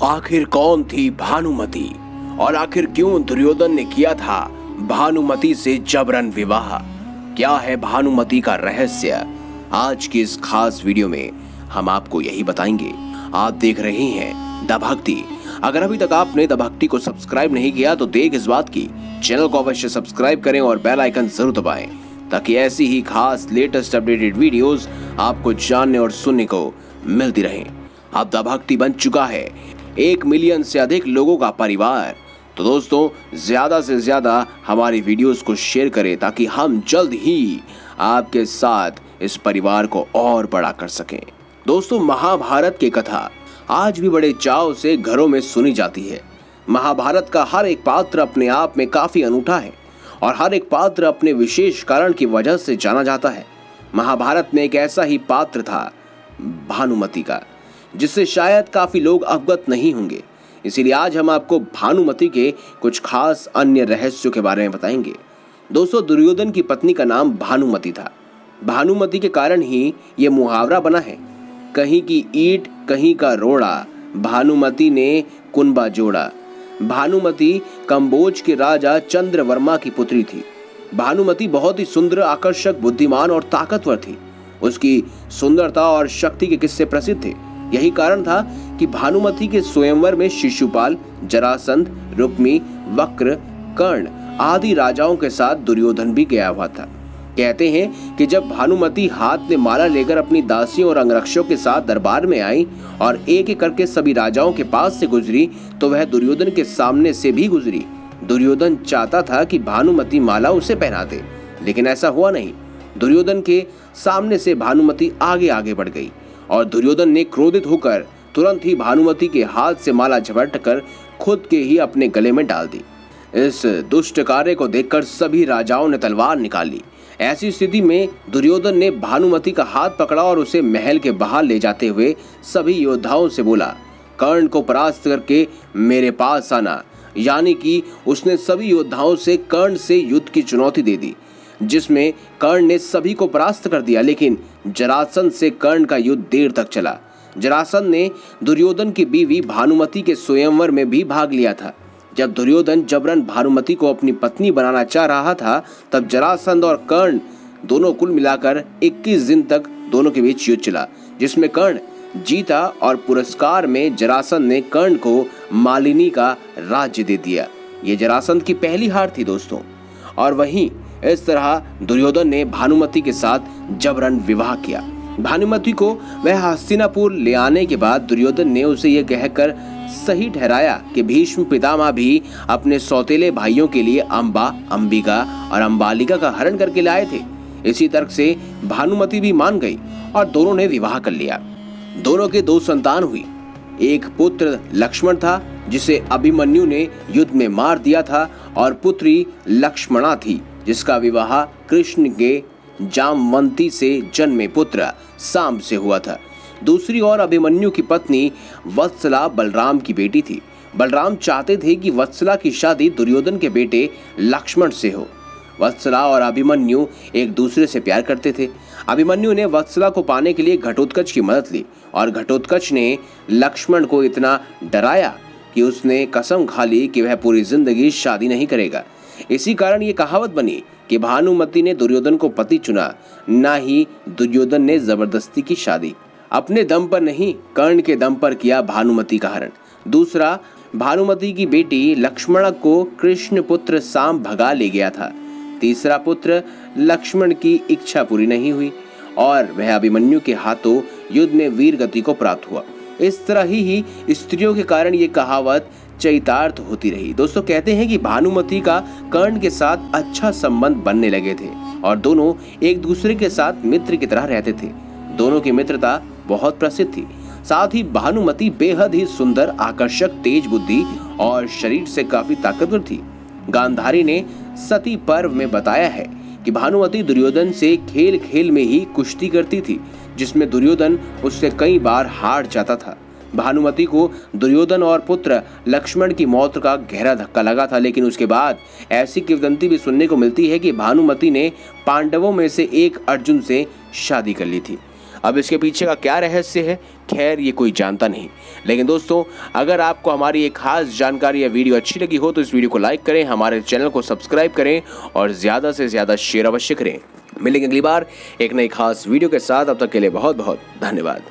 आखिर कौन थी भानुमति और आखिर क्यों दुर्योधन ने किया था भानुमति से जबरन विवाह? क्या है भानुमति का रहस्य? आज की इस खास वीडियो में हम आपको यही बताएंगे। आप देख रहे हैं द भक्ति। अगर अभी तक आपने द भक्ति को सब्सक्राइब नहीं किया तो देख इस बात की, चैनल को अवश्य सब्सक्राइब करें और बेल आइकन जरूर दबाएं ताकि ऐसी ही खास लेटेस्ट अपडेटेड वीडियोस आपको जानने और सुनने को मिलती रहें। अब द भक्ति बन चुका है 1 मिलियन से अधिक लोगों का परिवार। तो दोस्तों, ज्यादा से ज्यादा हमारी वीडियोस को शेयर करें ताकि हम जल्द ही आपके साथ इस परिवार को और बड़ा कर सकें। दोस्तों, महाभारत की कथा आज भी बड़े चाव से घरों में सुनी जाती है। महाभारत का हर एक पात्र अपने आप में काफी अनूठा है और हर एक पात्र अपने विशेष कारण की वजह से जाना जाता है। महाभारत में एक ऐसा ही पात्र था भानुमति का, जिससे शायद काफी लोग अवगत नहीं होंगे। इसीलिए आज हम आपको भानुमति के कुछ खास अन्य रहस्यों के बारे में बताएंगे। दोस्तों, दुर्योधन की पत्नी का नाम भानुमति था। भानुमति के कारण ही ये मुहावरा बना है, कहीं की ईंट कहीं का रोड़ा, भानुमति ने कुनबा जोड़ा। भानुमति कंबोज के राजा चंद्रवर्मा की पुत्री थी। भानुमति बहुत ही सुंदर, आकर्षक, बुद्धिमान और ताकतवर थी। उसकी सुंदरता और शक्ति के किस्से प्रसिद्ध थे। यही कारण था कि भानुमति के स्वयंवर में शिशुपाल, जरासंध, रुक्मी, वक्र, कर्ण आदि राजाओं के साथ दुर्योधन भी गया हुआ था। कहते हैं कि जब भानुमति हाथ में माला लेकर अपनी दासियों और अंगरक्षकों के साथ दरबार में आई और एक एक करके सभी राजाओं के पास से गुजरी तो वह दुर्योधन के सामने से भी गुजरी। दुर्योधन चाहता था कि भानुमति माला उसे पहना दे, लेकिन ऐसा हुआ नहीं। दुर्योधन के सामने से भानुमति आगे आगे बढ़ गई और दुर्योधन ने क्रोधित होकर तुरंत ही भानुमति के हाथ से माला झपट कर खुद के ही अपने गले में डाल दी। इस दुष्ट कार्य को देखकर सभी राजाओं ने तलवार निकाली। ऐसी स्थिति में दुर्योधन ने भानुमति का हाथ पकड़ा और उसे महल के बाहर ले जाते हुए सभी योद्धाओं से बोला, कर्ण को परास्त करके मेरे पास आना। यानी कि उसने सभी योद्धाओं से कर्ण से युद्ध की चुनौती दे दी, जिसमें कर्ण ने सभी को परास्त कर दिया। लेकिन जरासंध से कर्ण का युद्ध देर तक चला। जरासंध ने दुर्योधन की बीवी भानुमति के स्वयंवर में भी भाग लिया था। जब दुर्योधन जबरन भानुमति को अपनी पत्नी बनाना चाह रहा था, तब जरासंध और कर्ण दोनों कुल मिलाकर 21 दिन तक दोनों के बीच युद्ध चला, जिसमें कर्ण जीता और पुरस्कार में जरासंध ने कर्ण को मालिनी का राज्य दे दिया। ये जरासंध की पहली हार थी दोस्तों। और वहीं इस तरह दुर्योधन ने भानुमति के साथ जबरन विवाह किया। भानुमति को वह हस्तिनापुर ले आने के बाद दुर्योधन ने उसे यह कहकर सही ठहराया कि भीष्म पितामह भी अपने सौतेले भाइयों के लिए अंबा, अंबिका और अंबालिका का हरण करके लाए थे। इसी तर्क से भानुमति भी मान गई और दोनों ने विवाह कर लिया। दोनों के 2 संतान हुई। एक पुत्र लक्ष्मण था, जिसे अभिमन्यु ने युद्ध में मार दिया था, और पुत्री लक्ष्मणा थी, जिसका विवाह कृष्ण के जामवंती से जन्मे पुत्र सांब से हुआ था। दूसरी ओर अभिमन्यु की पत्नी वत्सला बलराम की बेटी थी। बलराम चाहते थे कि वत्सला की शादी दुर्योधन के बेटे लक्ष्मण से हो। वत्सला और अभिमन्यु एक दूसरे से प्यार करते थे। अभिमन्यु ने वत्सला को पाने के लिए घटोत्कच की मदद ली और घटोत्कच ने लक्ष्मण को इतना डराया कि उसने कसम खा ली कि वह पूरी जिंदगी शादी नहीं करेगा। इसी कारण ये कहावत बनी कि भानुमति ने दुर्योधन को पति चुना, ना ही दुर्योधन ने जबरदस्ती की शादी। अपने दम पर नहीं, कर्ण के दम पर किया भानुमति का हरण। दूसरा, भानुमति की बेटी लक्ष्मण को कृष्ण पुत्र सांब भगा ले गया था। तीसरा पुत्र लक्ष्मण की इच्छा पूरी नहीं हुई और वह अभिमन्यु के हाथों युद्ध में वीर गति को प्राप्त हुआ। इस तरह ही स्त्रियों के कारण ये कहावत चरितार्थ होती रही। दोस्तों, कहते हैं कि भानुमति का कर्ण के साथ अच्छा संबंध बनने लगे थे और दोनों एक दूसरे के साथ मित्र की तरह रहते थे। दोनों की मित्रता बहुत प्रसिद्ध थी। साथ ही भानुमति बेहद ही सुंदर, आकर्षक, तेज बुद्धि और शरीर से काफी ताकतवर थी। गांधारी ने सती पर्व में बताया है कि भानुमति दुर्योधन से खेल खेल में ही कुश्ती करती थी, जिसमें दुर्योधन उससे कई बार हार जाता था। भानुमति को दुर्योधन और पुत्र लक्ष्मण की मौत का गहरा धक्का लगा था, लेकिन उसके बाद ऐसी किंवदंती भी सुनने को मिलती है कि भानुमति ने पांडवों में से एक अर्जुन से शादी कर ली थी। अब इसके पीछे का क्या रहस्य है, खैर ये कोई जानता नहीं। लेकिन दोस्तों, अगर आपको हमारी एक खास जानकारी या वीडियो अच्छी लगी हो तो इस वीडियो को लाइक करें, हमारे चैनल को सब्सक्राइब करें और ज़्यादा से ज़्यादा शेयर अवश्य करें। मिलेंगे अगली बार एक नई खास वीडियो के साथ, अब तक के लिए बहुत बहुत धन्यवाद।